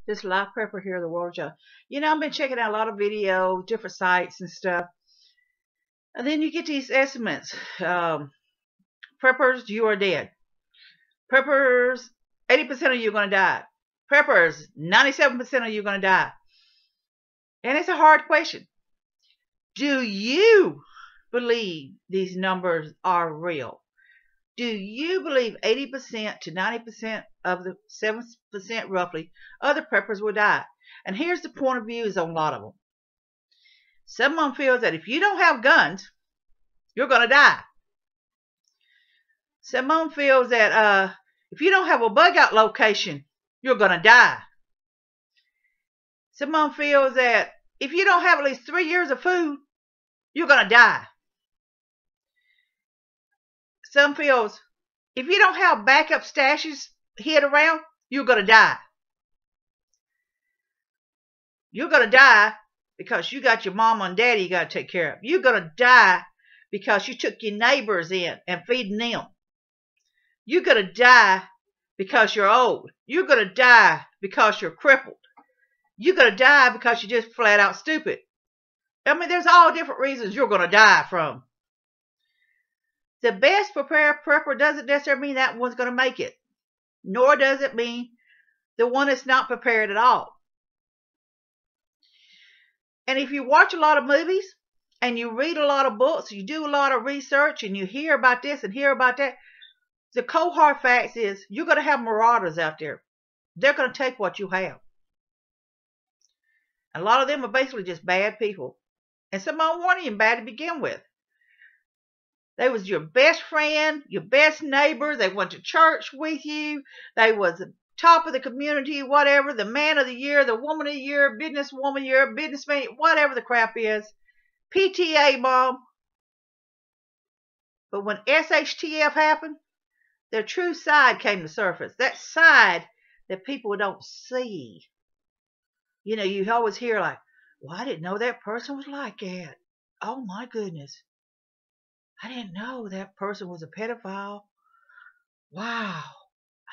This live prepper here, the World Joe. I've been checking out a lot of videos, different sites and stuff. And then you get these estimates. Preppers, you are dead. Preppers, 80% of you are going to die. Preppers, 97% of you are going to die. And it's a hard question. Do you believe these numbers are real? Do you believe 80% to 90% of the 7% roughly of the preppers will die? And here's the point of views on a lot of them. Some of them feel that if you don't have guns, you're going to die. Some of them feel that if you don't have a bug out location, you're going to die. Some of them feel that if you don't have at least 3 years of food, you're going to die. Some feels if you don't have backup stashes hid around, you're going to die. You're going to die because you got your mama and daddy you got to take care of. You're going to die because you took your neighbors in and feeding them. You're going to die because you're old. You're going to die because you're crippled. You're going to die because you're just flat out stupid. I mean, there's all different reasons you're going to die from. The best prepared prepper doesn't necessarily mean that one's going to make it. Nor does it mean the one that's not prepared at all. And if you watch a lot of movies and you read a lot of books, you do a lot of research and you hear about this and hear about that, the cold hard facts is you're going to have marauders out there. They're going to take what you have. A lot of them are basically just bad people. And some of them weren't even bad to begin with. They was your best friend, your best neighbor. They went to church with you. They was the top of the community, whatever, the man of the year, the woman of the year, businesswoman of the year, businessman, whatever the crap is. PTA mom. But when SHTF happened, their true side came to surface. That side that people don't see. You always hear like, well, I didn't know that person was like that. Oh my goodness. I didn't know that person was a pedophile. Wow.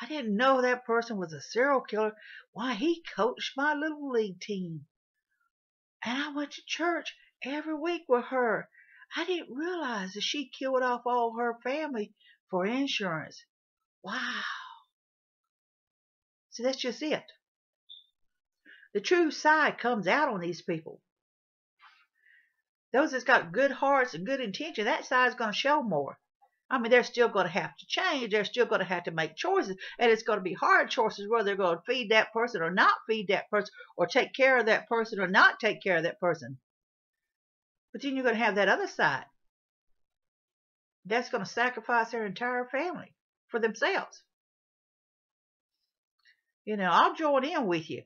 I didn't know that person was a serial killer. Why, he coached my little league team. And I went to church every week with her. I didn't realize that she killed off all her family for insurance. Wow. So that's just it. The true side comes out on these people. Those that's got good hearts and good intention, that side's going to show more. I mean, they're still going to have to change. They're still going to have to make choices. And it's going to be hard choices whether they're going to feed that person or not feed that person, or take care of that person or not take care of that person. But then you're going to have that other side that's going to sacrifice their entire family for themselves. I'll join in with you.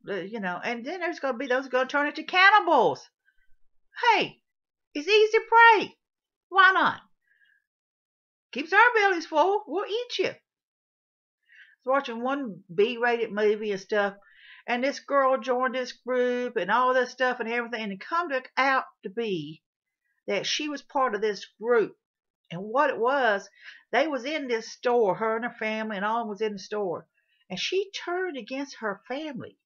And then there's going to be those who are going to turn into cannibals. Hey, it's easy to pray. Why not? Keeps our bellies full. We'll eat you. I was watching one B-rated movie and stuff, and this girl joined this group and all this stuff and everything, and it come out to be that she was part of this group. And what it was, they was in this store, her and her family and all of them was in the store, and she turned against her family.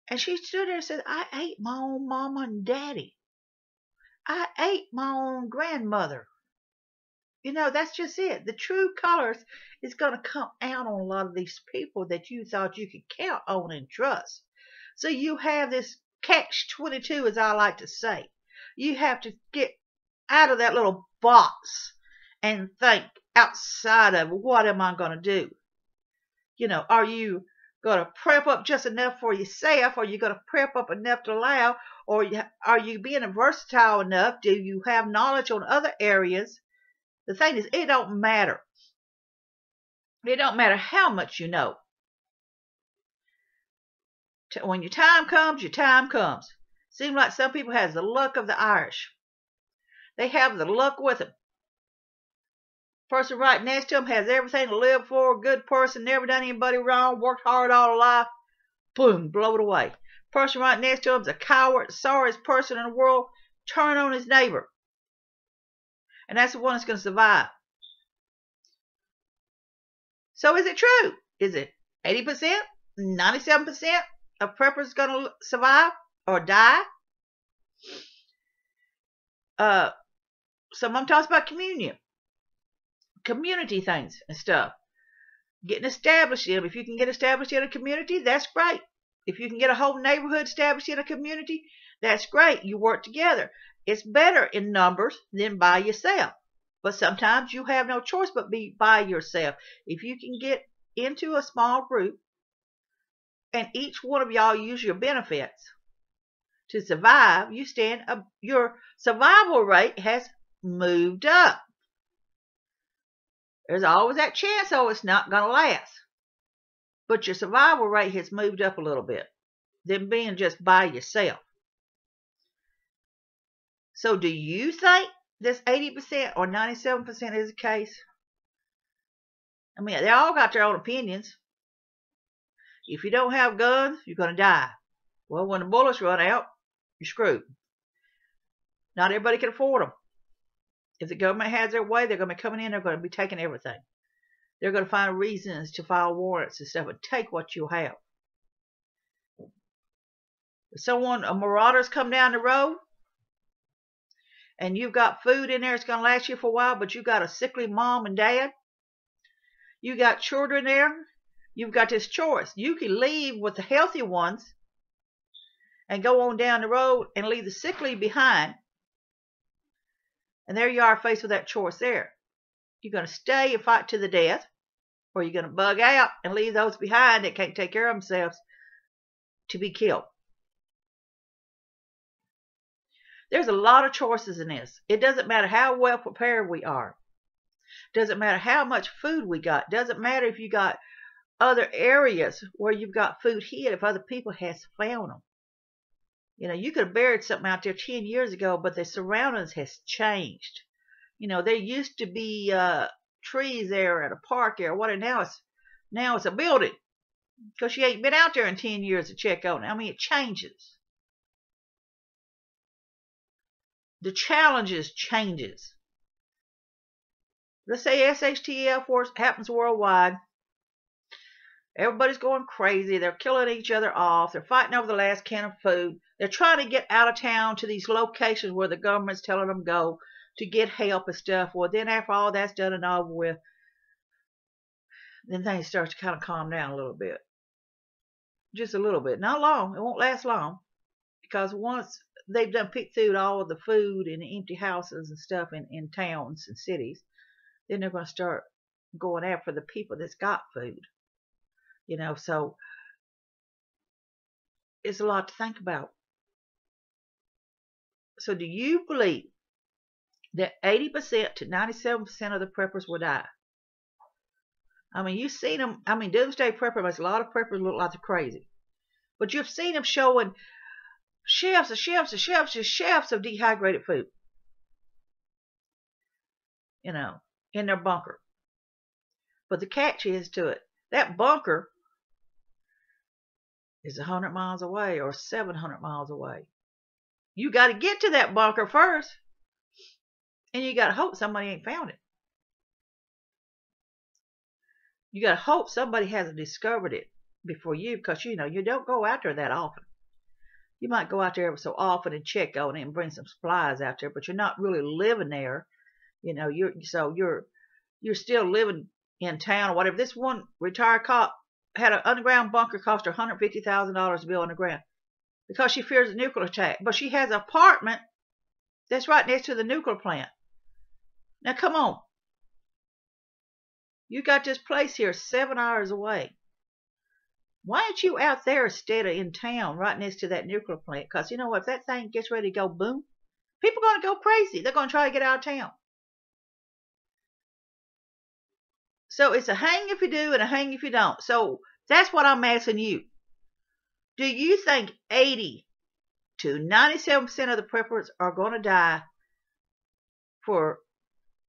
And she stood there and said, I ate my own mama and daddy. I ate my own grandmother. That's just it. The true colors is going to come out on a lot of these people that you thought you could count on and trust. So you have this catch-22, as I like to say. You have to get out of that little box and think outside of what am I going to do? Are you going to prep up just enough for yourself? Are you going to prep up enough to allow? Or are you being versatile enough? Do you have knowledge on other areas? The thing is, it don't matter. It don't matter how much you know. When your time comes, your time comes. Seems like some people has the luck of the Irish. They have the luck with them. Person right next to them has everything to live for, good person, never done anybody wrong, worked hard all their life. Boom, blow it away. Person right next to him's a coward, sorriest person in the world, turn on his neighbor. And that's the one that's going to survive. So is it true? Is it 80%? 97% of preppers going to survive or die. Some of them talks about community things and stuff. Getting established in. If you can get established in a community, that's great. If you can get a whole neighborhood established in a community, that's great. You work together. It's better in numbers than by yourself. But sometimes you have no choice but be by yourself. If you can get into a small group and each one of y'all use your benefits to survive, your survival rate has moved up. There's always that chance, it's not going to last. But your survival rate has moved up a little bit than being just by yourself. So do you think this 80% or 97% is the case? I mean, they all got their own opinions. If you don't have guns, you're going to die. Well, when the bullets run out, you're screwed. Not everybody can afford them. If the government has their way, they're going to be coming in, they're going to be taking everything. They're going to find reasons to file warrants and stuff and take what you have. If a marauders come down the road and you've got food in there, it's going to last you for a while, but you've got a sickly mom and dad, you got children there, you've got this choice. You can leave with the healthy ones and go on down the road and leave the sickly behind. And there you are faced with that choice there. You're going to stay and fight to the death, or you're going to bug out and leave those behind that can't take care of themselves to be killed. There's a lot of choices in this. It doesn't matter how well prepared we are. Doesn't matter how much food we got. Doesn't matter if you got other areas where you've got food hid if other people has found them. You know, you could have buried something out there 10 years ago, but the surroundings has changed. You know, there used to be trees there at a park there. Now it's a building because you ain't been out there in 10 years to check on it. I mean, it changes. The challenges changes. Let's say T.ell force happens worldwide. Everybody's going crazy. They're killing each other off. They're fighting over the last can of food. They're trying to get out of town to these locations where the government's telling them go to get help and stuff. Well, then after all that's done and over with, then things start to kind of calm down a little bit. Just a little bit. Not long. It won't last long. Because once they've done picked through all of the food in the empty houses and stuff in towns and cities, then they're going to start going after the people that's got food. You know, so it's a lot to think about. So do you believe that 80% to 97% of the preppers will die? I mean, you've seen them. I mean, Doomsday Prepper makes a lot of preppers look like they're crazy. But you've seen them showing shelves and shelves and shelves and shelves of dehydrated food. You know, in their bunker. But the catch is to it, that bunker is 100 miles away or 700 miles away. You got to get to that bunker first. And you got to hope somebody ain't found it. You got to hope somebody hasn't discovered it before you, because, you know, you don't go out there that often. You might go out there every so often and check on it and bring some supplies out there, but you're not really living there. You know, you're still living in town or whatever. This one retired cop had an underground bunker, cost her $150,000 to build underground because she fears a nuclear attack. But she has an apartment that's right next to the nuclear plant. Now, come on. You got this place here 7 hours away. Why aren't you out there instead of in town right next to that nuclear plant? Because, you know what, if that thing gets ready to go boom, people are going to go crazy. They're going to try to get out of town. So it's a hang if you do and a hang if you don't. So that's what I'm asking you. Do you think 80 to 97% of the preppers are going to die for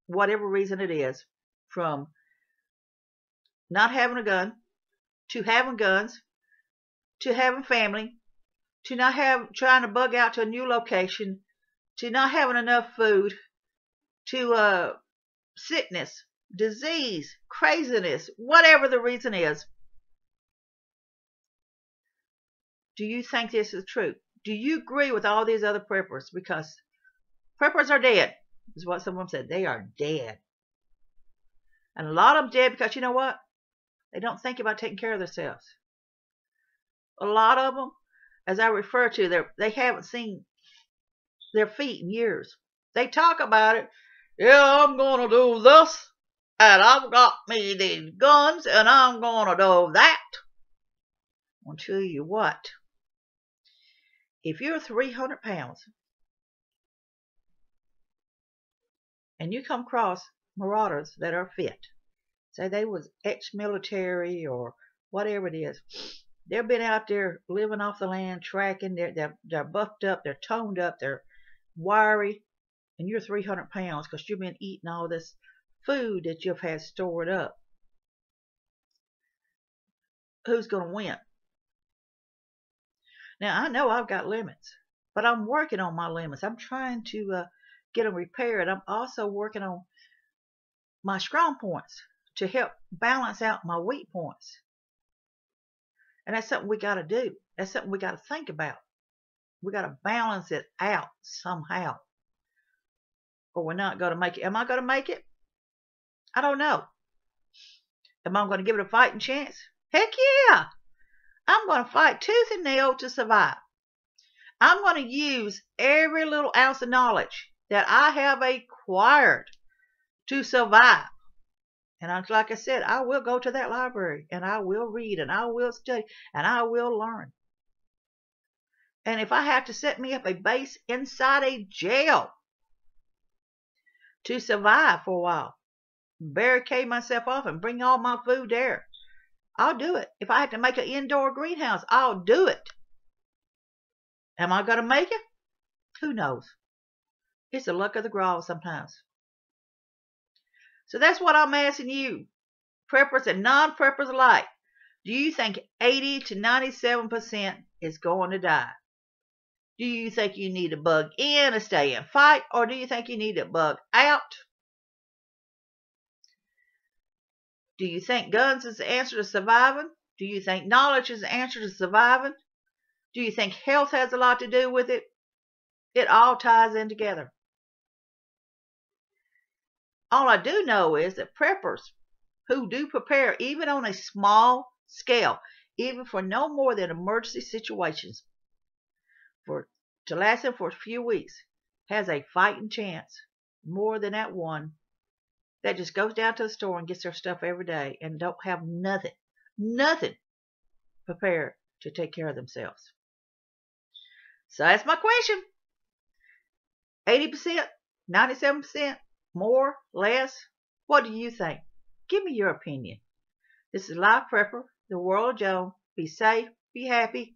whatever reason it is, from not having a gun, to having guns, to having family, to trying to bug out to a new location, to not having enough food, to sickness, disease, craziness, whatever the reason is? Do you think this is true? Do you agree with all these other preppers? Because preppers are dead, is what someone said. They are dead. And a lot of them dead because you know what? They don't think about taking care of themselves. A lot of them, as I refer to, they haven't seen their feet in years. They talk about it. Yeah, I'm going to do this. And I've got me these guns and I'm going to do that. I'll tell you what. If you're 300 pounds and you come across marauders that are fit, say they was ex-military or whatever it is, they've been out there living off the land, tracking, they're buffed up, they're toned up, they're wiry, and you're 300 pounds because you've been eating all this food that you've had stored up. Who's going to win? Now, I know I've got limits, but I'm working on my limits. I'm trying to get them repaired. I'm also working on my strong points to help balance out my weak points. And that's something we got to do. That's something we got to think about. We got to balance it out somehow, or we're not going to make it. Am I going to make it? I don't know. Am I going to give it a fighting chance? Heck yeah! I'm going to fight tooth and nail to survive. I'm going to use every little ounce of knowledge that I have acquired to survive. And like I said, I will go to that library and I will read and I will study and I will learn. And if I have to set me up a base inside a jail to survive for a while, barricade myself off and bring all my food there, I'll do it. If I have to make an indoor greenhouse, I'll do it. Am I going to make it? Who knows? It's the luck of the draw sometimes. So that's what I'm asking you, preppers and non-preppers alike. Do you think 80 to 97% is going to die? Do you think you need to bug in or stay and fight? Or do you think you need to bug out? Do you think guns is the answer to surviving? Do you think knowledge is the answer to surviving? Do you think health has a lot to do with it? It all ties in together. All I do know is that preppers who do prepare, even on a small scale, even for no more than emergency situations, to last them for a few weeks, has a fighting chance more than that one that just goes down to the store and gets their stuff every day and don't have nothing prepared to take care of themselves. So that's my question. 80%, 97%, more, less? What do you think? Give me your opinion. This is Live Prepper, the World of Joan. Be safe, be happy,